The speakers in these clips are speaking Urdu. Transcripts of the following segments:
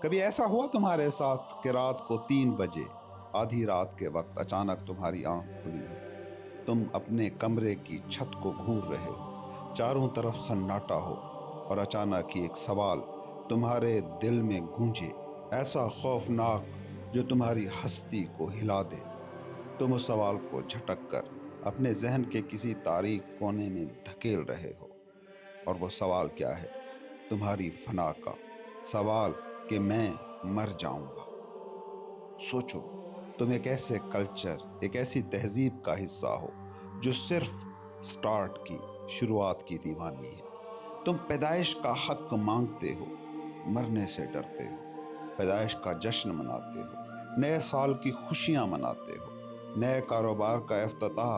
کبھی ایسا ہوا تمہارے ساتھ کہ رات کو 3 بجے، آدھی رات کے وقت اچانک تمہاری آنکھ کھلی ہو؟ تم اپنے کمرے کی چھت کو گھور رہے ہو، چاروں طرف سناٹا ہو، اور اچانک ہی ایک سوال تمہارے دل میں گونجے، ایسا خوفناک جو تمہاری ہستی کو ہلا دے۔ تم اس سوال کو جھٹک کر اپنے ذہن کے کسی تاریک کونے میں دھکیل رہے ہو، اور وہ سوال کیا ہے؟ تمہاری فنا کا سوال کہ میں مر جاؤں گا۔ سوچو، تم ایک ایسے کلچر، ایک ایسی تہذیب کا حصہ ہو جو صرف شروعات کی دیوانی ہے۔ تم پیدائش کا حق مانگتے ہو، مرنے سے ڈرتے ہو، پیدائش کا جشن مناتے ہو، نئے سال کی خوشیاں مناتے ہو، نئے کاروبار کا افتتاح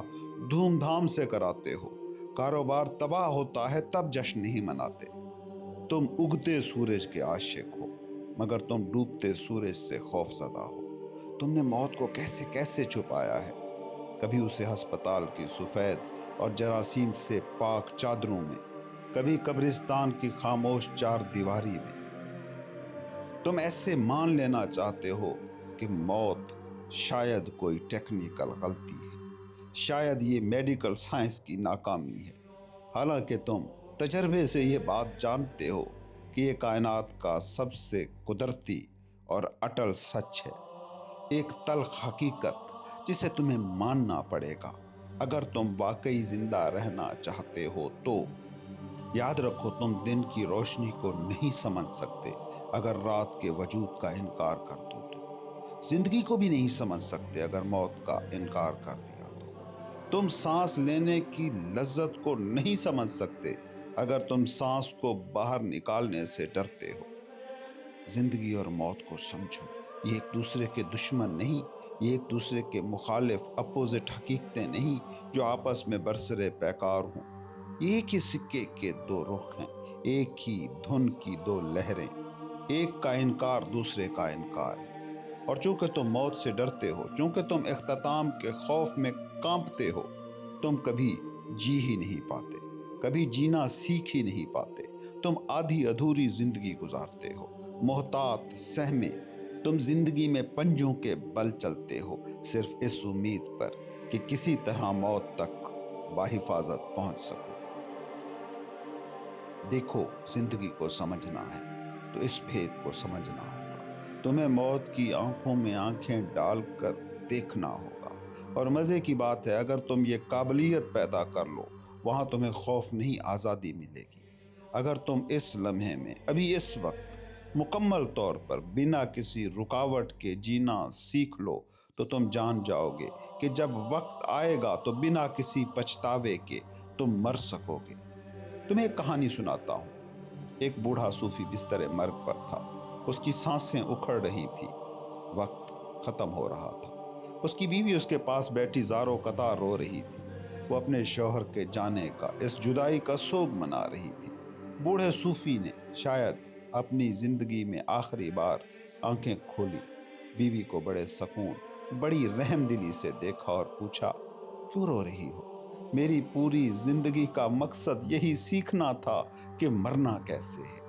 دھوم دھام سے کراتے ہو۔ کاروبار تباہ ہوتا ہے تب جشن نہیں مناتے۔ تم اگتے سورج کے عاشق ہو، مگر تم ڈوبتے سورج سے خوف زدہ ہو۔ تم نے موت کو کیسے کیسے چھپایا ہے، کبھی اسے ہسپتال کی سفید اور جراثیم سے پاک چادروں میں، کبھی قبرستان کی خاموش چار دیواری میں۔ تم ایسے مان لینا چاہتے ہو کہ موت شاید کوئی ٹیکنیکل غلطی ہے، شاید یہ میڈیکل سائنس کی ناکامی ہے، حالانکہ تم تجربے سے یہ بات جانتے ہو کہ یہ کائنات کا سب سے قدرتی اور اٹل سچ ہے، ایک تلخ حقیقت جسے تمہیں ماننا پڑے گا اگر تم واقعی زندہ رہنا چاہتے ہو تو۔ یاد رکھو، تم دن کی روشنی کو نہیں سمجھ سکتے اگر رات کے وجود کا انکار کر دو تو، زندگی کو بھی نہیں سمجھ سکتے اگر موت کا انکار کر دیا تو، تم سانس لینے کی لذت کو نہیں سمجھ سکتے اگر تم سانس کو باہر نکالنے سے ڈرتے ہو۔ زندگی اور موت کو سمجھو، یہ ایک دوسرے کے دشمن نہیں، یہ ایک دوسرے کے مخالف اپوزٹ حقیقتیں نہیں جو آپس میں برسرے پیکار ہوں۔ یہ ایک ہی سکے کے دو رخ ہیں، ایک ہی دھن کی دو لہریں، ایک کا انکار دوسرے کا انکار ہے۔ اور چونکہ تم موت سے ڈرتے ہو، چونکہ تم اختتام کے خوف میں کانپتے ہو، تم کبھی جی ہی نہیں پاتے، کبھی جینا سیکھ ہی نہیں پاتے۔ تم آدھی ادھوری زندگی گزارتے ہو، محتاط، سہمے۔ تم زندگی میں پنجوں کے بل چلتے ہو، صرف اس امید پر کہ کسی طرح موت تک بحفاظت پہنچ سکو۔ دیکھو، زندگی کو سمجھنا ہے تو اس بھید کو سمجھنا ہوگا۔ تمہیں موت کی آنکھوں میں آنکھیں ڈال کر دیکھنا ہوگا، اور مزے کی بات ہے، اگر تم یہ قابلیت پیدا کر لو، وہاں تمہیں خوف نہیں، آزادی ملے گی۔ اگر تم اس لمحے میں، ابھی اس وقت، مکمل طور پر بنا کسی رکاوٹ کے جینا سیکھ لو تو تم جان جاؤ گے کہ جب وقت آئے گا تو بنا کسی پچھتاوے کے تم مر سکو گے۔ تمہیں ایک کہانی سناتا ہوں۔ ایک بوڑھا صوفی بستر مرگ پر تھا، اس کی سانسیں اکھڑ رہی تھی، وقت ختم ہو رہا تھا۔ اس کی بیوی اس کے پاس بیٹھی زاروں قطار رو رہی تھی، وہ اپنے شوہر کے جانے کا، اس جدائی کا سوگ منا رہی تھی۔ بوڑھے صوفی نے شاید اپنی زندگی میں آخری بار آنکھیں کھولی، بیوی کو بڑے سکون، بڑی رحم دلی سے دیکھا اور پوچھا، کیوں رو رہی ہو؟ میری پوری زندگی کا مقصد یہی سیکھنا تھا کہ مرنا کیسے ہے۔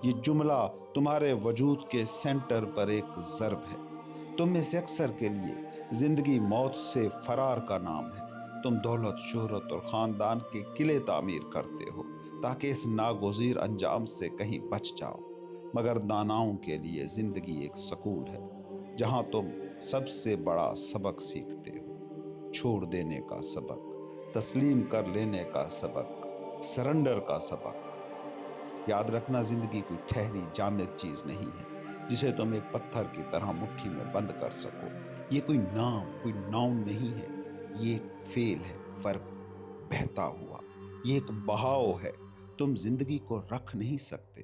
یہ جملہ تمہارے وجود کے سینٹر پر ایک ضرب ہے۔ تم میں سے اکثر کے لیے زندگی موت سے فرار کا نام ہے۔ تم دولت، شہرت اور خاندان کے قلعے تعمیر کرتے ہو تاکہ اس ناگزیر انجام سے کہیں بچ جاؤ، مگر داناؤں کے لیے زندگی ایک سکول ہے جہاں تم سب سے بڑا سبق سیکھتے ہو، چھوڑ دینے کا سبق، تسلیم کر لینے کا سبق، سرنڈر کا سبق۔ یاد رکھنا، زندگی کوئی ٹھہری جامد چیز نہیں ہے جسے تم ایک پتھر کی طرح مٹھی میں بند کر سکو۔ یہ کوئی نام، کوئی ناؤن نہیں ہے، یہ ایک فعل ہے، ورب، بہتا ہوا۔ یہ ایک بہاؤ ہے۔ تم زندگی کو رکھ نہیں سکتے،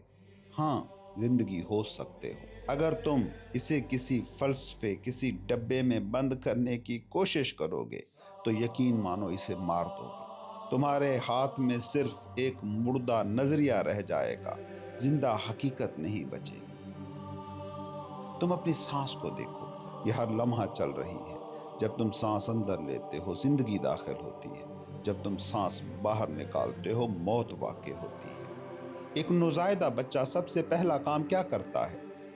ہاں زندگی ہو سکتے ہو اگر تم اسے کسی فلسفے، کسی ڈبے میں بند کرنے کی کوشش کرو گے تو یقین مانو اسے مار دو گے۔ تمہارے ہاتھ میں صرف ایک مردہ نظریہ رہ جائے گا، زندہ حقیقت نہیں بچے گی۔ تم اپنی سانس کو دیکھو، یہ ہر لمحہ چل رہی ہے۔ جب تم سانس اندر لیتے ہو، زندگی داخل ہوتی ہے، جب تم سانس باہر نکالتے ہو، موت واقع ہوتی ہے۔ ایک نوزائیدہ بچہ سب سے پہلا کام کیا کرتا ہے؟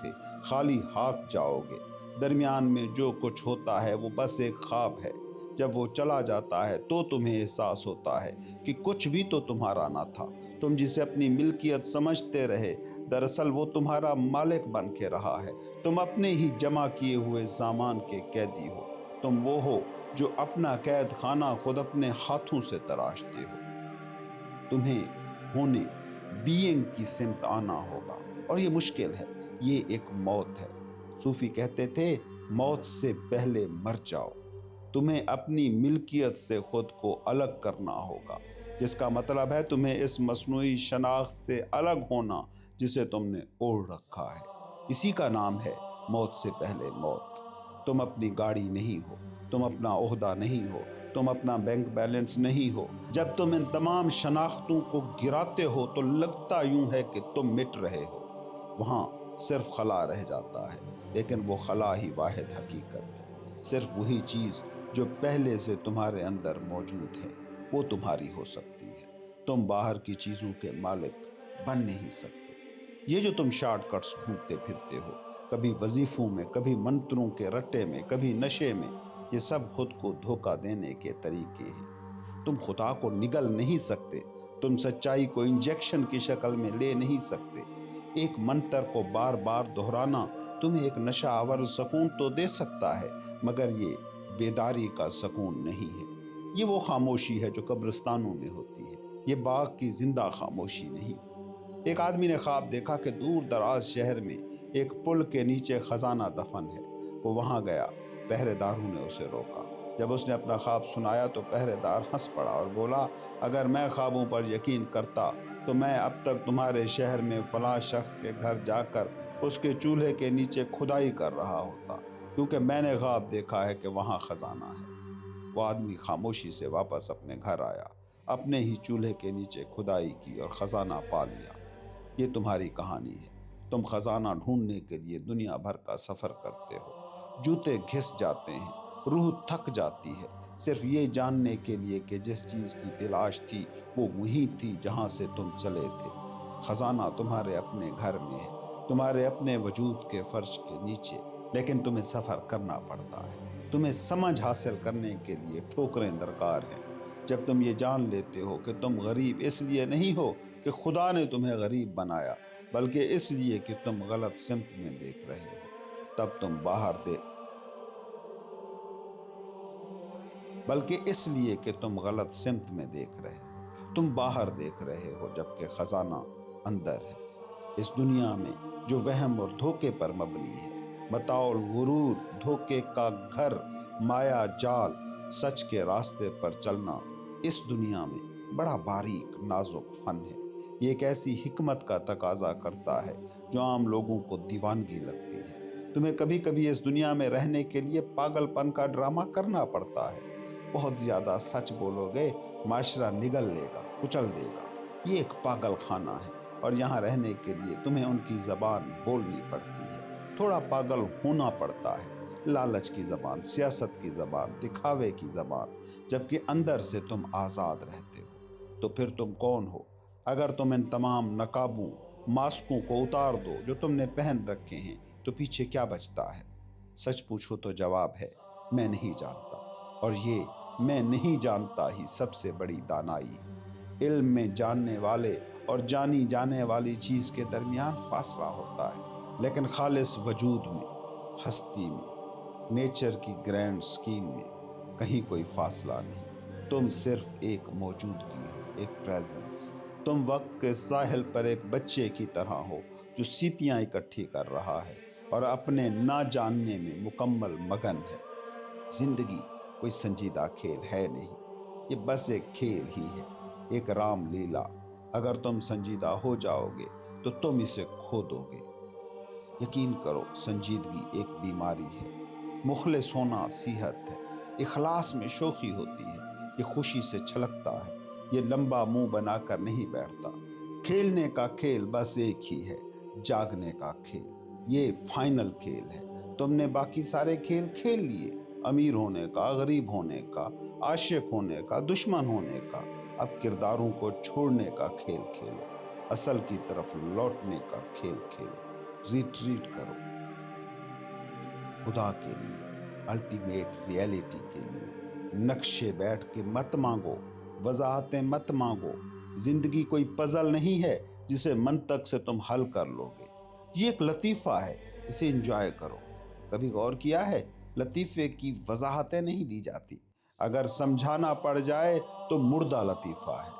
تھے، خالی ہاتھ جاؤ گے۔ درمیان میں جو کچھ ہوتا ہے وہ بس ایک خواب ہے۔ جب وہ چلا جاتا ہے تو تمہیں احساس ہوتا ہے کہ کچھ بھی تو تمہارا نہ تھا۔ تم جسے اپنی ملکیت سمجھتے رہے، دراصل وہ تمہارا مالک بن کے رہا ہے۔ تم اپنے ہی جمع کیے ہوئے سامان کے قیدی ہو۔ تم وہ ہو جو اپنا قید خانہ خود اپنے ہاتھوں سے تراشتے ہو۔ تمہیں ہونے، بینگ کی سمت آنا ہوگا، اور یہ مشکل ہے، یہ ایک موت ہے۔ صوفی کہتے تھے موت سے پہلے مر جاؤ۔ تمہیں اپنی ملکیت سے خود کو الگ کرنا ہوگا، جس کا مطلب ہے تمہیں اس مصنوعی شناخت سے الگ ہونا جسے تم نے اوڑھ رکھا ہے۔ اسی کا نام ہے موت سے پہلے موت۔ تم اپنی گاڑی نہیں ہو، تم اپنا عہدہ نہیں ہو، تم اپنا بینک بیلنس نہیں ہو۔ جب تم ان تمام شناختوں کو گراتے ہو تو لگتا یوں ہے کہ تم مٹ رہے ہو۔ وہاں صرف خلا رہ جاتا ہے، لیکن وہ خلا ہی واحد حقیقت ہے۔ صرف وہی چیز جو پہلے سے تمہارے اندر موجود ہے وہ تمہاری ہو سکتی ہے۔ تم باہر کی چیزوں کے مالک بن نہیں سکتے۔ یہ جو تم شارٹ کٹس ڈھونڈتے پھرتے ہو، کبھی وظیفوں میں، کبھی منتروں کے رٹے میں، کبھی نشے میں، یہ سب خود کو دھوکہ دینے کے طریقے ہیں۔ تم خدا کو نگل نہیں سکتے۔ تم سچائی کو انجیکشن کی شکل میں لے نہیں سکتے۔ ایک منتر کو بار بار دہرانا تمہیں ایک نشہ آور سکون تو دے سکتا ہے، مگر یہ بیداری کا سکون نہیں ہے۔ یہ وہ خاموشی ہے جو قبرستانوں میں ہوتی ہے، یہ باغ کی زندہ خاموشی نہیں۔ ایک آدمی نے خواب دیکھا کہ دور دراز شہر میں ایک پل کے نیچے خزانہ دفن ہے۔ وہ وہاں گیا، پہرے داروں نے اسے روکا۔ جب اس نے اپنا خواب سنایا تو پہرے دار ہنس پڑا اور بولا، اگر میں خوابوں پر یقین کرتا تو میں اب تک تمہارے شہر میں فلاں شخص کے گھر جا کر اس کے چولہے کے نیچے کھدائی کر رہا ہوتا، کیونکہ میں نے خواب دیکھا ہے کہ وہاں خزانہ ہے۔ وہ آدمی خاموشی سے واپس اپنے گھر آیا، اپنے ہی چولہے کے نیچے کھدائی کی اور خزانہ پا لیا۔ یہ تمہاری کہانی ہے۔ تم خزانہ ڈھونڈنے کے لیے دنیا بھر کا سفر کرتے ہو، جوتے گھس جاتے ہیں، روح تھک جاتی ہے، صرف یہ جاننے کے لیے کہ جس چیز کی تلاش تھی وہ وہی تھی جہاں سے تم چلے تھے۔ خزانہ تمہارے اپنے گھر میں ہے، تمہارے اپنے وجود کے فرش کے نیچے، لیکن تمہیں سفر کرنا پڑتا ہے۔ تمہیں سمجھ حاصل کرنے کے لیے ٹھوکریں درکار ہیں۔ جب تم یہ جان لیتے ہو کہ تم غریب اس لیے نہیں ہو کہ خدا نے تمہیں غریب بنایا، بلکہ اس لیے کہ تم غلط سمت میں دیکھ رہے ہو، تب تم غلط سمت میں دیکھ رہے ہو، تم باہر دیکھ رہے ہو جبکہ خزانہ اندر ہے۔ اس دنیا میں جو وہم اور دھوکے پر مبنی ہے، متاع الغرور، دھوکے کا گھر، مایا جال، سچ کے راستے پر چلنا اس دنیا میں بڑا باریک نازک فن ہے۔ یہ ایک ایسی حکمت کا تقاضا کرتا ہے جو عام لوگوں کو دیوانگی لگتی ہے۔ تمہیں کبھی کبھی اس دنیا میں رہنے کے لیے پاگل پن کا ڈرامہ کرنا پڑتا ہے۔ بہت زیادہ سچ بولو گے، معاشرہ نگل لے گا، کچل دے گا۔ یہ ایک پاگل خانہ ہے، اور یہاں رہنے کے لیے تمہیں ان کی زبان بولنی پڑتی ہے، تھوڑا پاگل ہونا پڑتا ہے۔ لالچ کی زبان، سیاست کی زبان، دکھاوے کی زبان، جبکہ اندر سے تم آزاد رہتے ہو۔ تو پھر تم کون ہو؟ اگر تم ان تمام نقابوں، ماسکوں کو اتار دو جو تم نے پہن رکھے ہیں تو پیچھے کیا بچتا ہے؟ سچ پوچھو تو جواب ہے میں نہیں جانتا، اور یہ میں نہیں جانتا ہی سب سے بڑی دانائی ہے۔ علم میں جاننے والے اور جانی جانے والی چیز کے درمیان فاصلہ ہوتا ہے، لیکن خالص وجود میں، ہستی میں، نیچر کی گرینڈ سکیم میں کہیں کوئی فاصلہ نہیں۔ تم صرف ایک موجودگی ہو، ایک پریزنس۔ تم وقت کے ساحل پر ایک بچے کی طرح ہو جو سیپیاں اکٹھی کر رہا ہے اور اپنے نہ جاننے میں مکمل مگن ہے۔ زندگی کوئی سنجیدہ کھیل ہے نہیں، یہ بس ایک کھیل ہی ہے، ایک رام لیلا۔ اگر تم سنجیدہ ہو جاؤ گے تو تم اسے کھو دو گے۔ یقین کرو، سنجیدگی ایک بیماری ہے، مخلص ہونا صحت ہے، اخلاص میں شوخی ہوتی ہے، یہ خوشی سے چھلکتا ہے، یہ لمبا منہ بنا کر نہیں بیٹھتا۔ کھیلنے کا کھیل بس ایک ہی ہے، جاگنے کا کھیل، یہ فائنل کھیل ہے۔ تم نے باقی سارے کھیل کھیل لیے، امیر ہونے کا، غریب ہونے کا، عاشق ہونے کا، دشمن ہونے کا۔ اب کرداروں کو چھوڑنے کا کھیل کھیلو۔ اصل کی طرف لوٹنے کا کھیل کھیلو، ریٹریٹ کرو خدا کے لیے، الٹیمیٹ ریئلٹی کے لیے۔ نقشے بیٹھ کے مت مانگو، وضاحتیں مت مانگو۔ زندگی کوئی پزل نہیں ہے جسے منطق سے تم حل کر لو گے، یہ ایک لطیفہ ہے، اسے انجوائے کرو۔ کبھی غور کیا ہے لطیفے کی وضاحتیں نہیں دی جاتی، اگر سمجھانا پڑ جائے تو مردہ لطیفہ ہے۔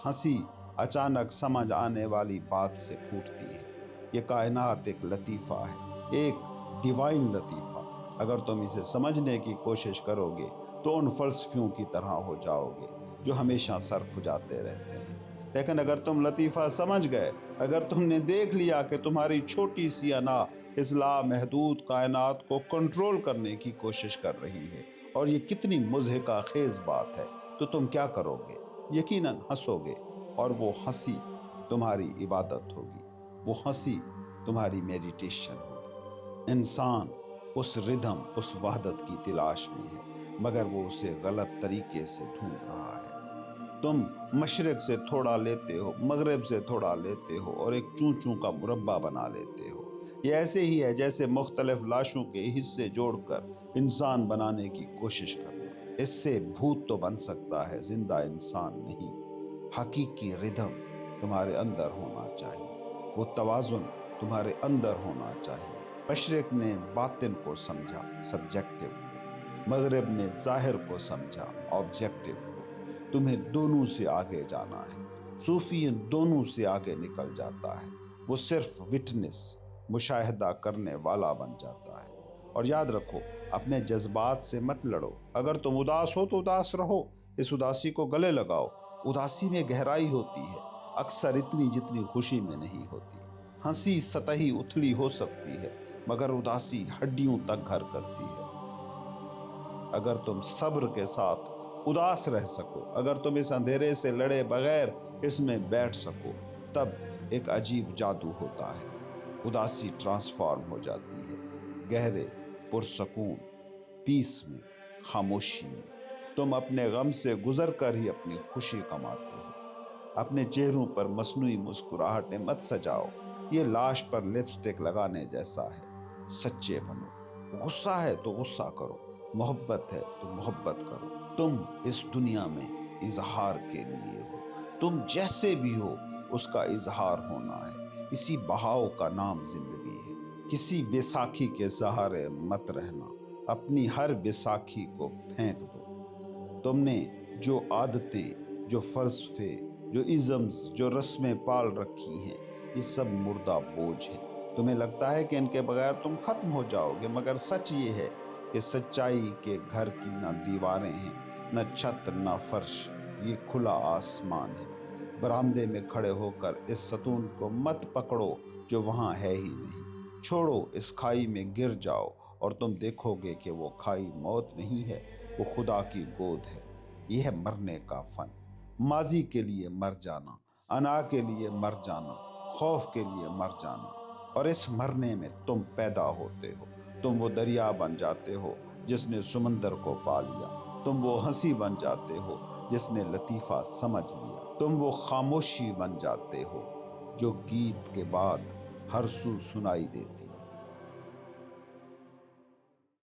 ہنسی اچانک سمجھ آنے والی بات سے پھوٹتی ہے۔ یہ کائنات ایک لطیفہ ہے، ایک ڈیوائن لطیفہ۔ اگر تم اسے سمجھنے کی کوشش کرو گے تو ان فلسفیوں کی طرح ہو جاؤ گے جو ہمیشہ سر کھجاتے رہتے ہیں۔ لیکن اگر تم لطیفہ سمجھ گئے، اگر تم نے دیکھ لیا کہ تمہاری چھوٹی سی انا اس لامحدود کائنات کو کنٹرول کرنے کی کوشش کر رہی ہے اور یہ کتنی مضحکہ خیز بات ہے، تو تم کیا کرو گے؟ یقیناً ہنسو گے، اور وہ ہنسی تمہاری عبادت ہوگی، وہ ہنسی تمہاری میڈیٹیشن ہوگی۔ انسان اس ردھم، اس وحدت کی تلاش میں ہے، مگر وہ اسے غلط طریقے سے ڈھونڈ رہا ہے۔ تم مشرق سے تھوڑا لیتے ہو، مغرب سے تھوڑا لیتے ہو اور ایک چوں چوں کا مربع بنا لیتے ہو۔ یہ ایسے ہی ہے جیسے مختلف لاشوں کے حصے جوڑ کر انسان بنانے کی کوشش کرنا۔ اس سے بھوت تو بن سکتا ہے، زندہ انسان نہیں۔ حقیقی ردھم تمہارے اندر ہونا چاہیے، وہ توازن تمہارے اندر ہونا چاہیے۔ مشرق نے باطن کو سمجھا، سبجیکٹو کو، مغرب نے ظاہر کو سمجھا، آبجیکٹو کو۔ تمہیں دونوں سے آگے جانا ہے۔ صوفی ان دونوں سے آگے نکل جاتا ہے، وہ صرف وٹنس، مشاہدہ کرنے والا بن جاتا ہے۔ اور یاد رکھو، اپنے جذبات سے مت لڑو۔ اگر تم اداس ہو تو اداس رہو، اس اداسی کو گلے لگاؤ۔ اداسی میں گہرائی ہوتی ہے، اکثر اتنی جتنی خوشی میں نہیں ہوتی۔ ہنسی سطحی اتھلی ہو سکتی ہے، مگر اداسی ہڈیوں تک گھر کرتی ہے۔ اگر تم صبر کے ساتھ اداس رہ سکو، اگر تم اس اندھیرے سے لڑے بغیر اس میں بیٹھ سکو، تب ایک عجیب جادو ہوتا ہے۔ اداسی ٹرانسفارم ہو جاتی ہے، گہرے پرسکون پیس میں، خاموشی میں۔ تم اپنے غم سے گزر کر ہی اپنی خوشی کماتے ہو۔ اپنے چہروں پر مصنوعی مسکراہٹیں مت سجاؤ، یہ لاش پر لپسٹک لگانے جیسا ہے۔ سچے بنو، غصہ ہے تو غصہ کرو، محبت ہے تو محبت کرو۔ تم اس دنیا میں اظہار کے لیے ہو، تم جیسے بھی ہو اس کا اظہار ہونا ہے۔ اسی بہاؤ کا نام زندگی ہے۔ کسی بیساکھی کے سہارے مت رہنا، اپنی ہر بیساکھی کو پھینک دو۔ تم نے جو عادتیں، جو فلسفے، جو ازمز، جو رسمیں پال رکھی ہیں، یہ سب مردہ بوجھ ہیں۔ تمہیں لگتا ہے کہ ان کے بغیر تم ختم ہو جاؤ گے، مگر سچ یہ ہے کہ سچائی کے گھر کی نہ دیواریں ہیں، نہ چھت، نہ فرش، یہ کھلا آسمان ہے۔ برآمدے میں کھڑے ہو کر اس ستون کو مت پکڑو جو وہاں ہے ہی نہیں۔ چھوڑو، اس کھائی میں گر جاؤ اور تم دیکھو گے کہ وہ کھائی موت نہیں ہے، وہ خدا کی گود ہے۔ یہ ہے مرنے کا فن، ماضی کے لیے مر جانا، انا کے لیے مر جانا، خوف کے لیے مر جانا۔ اور اس مرنے میں تم پیدا ہوتے ہو۔ تم وہ دریا بن جاتے ہو جس نے سمندر کو پا لیا، تم وہ ہنسی بن جاتے ہو جس نے لطیفہ سمجھ لیا، تم وہ خاموشی بن جاتے ہو جو گیت کے بعد ہر سو سنائی دیتی۔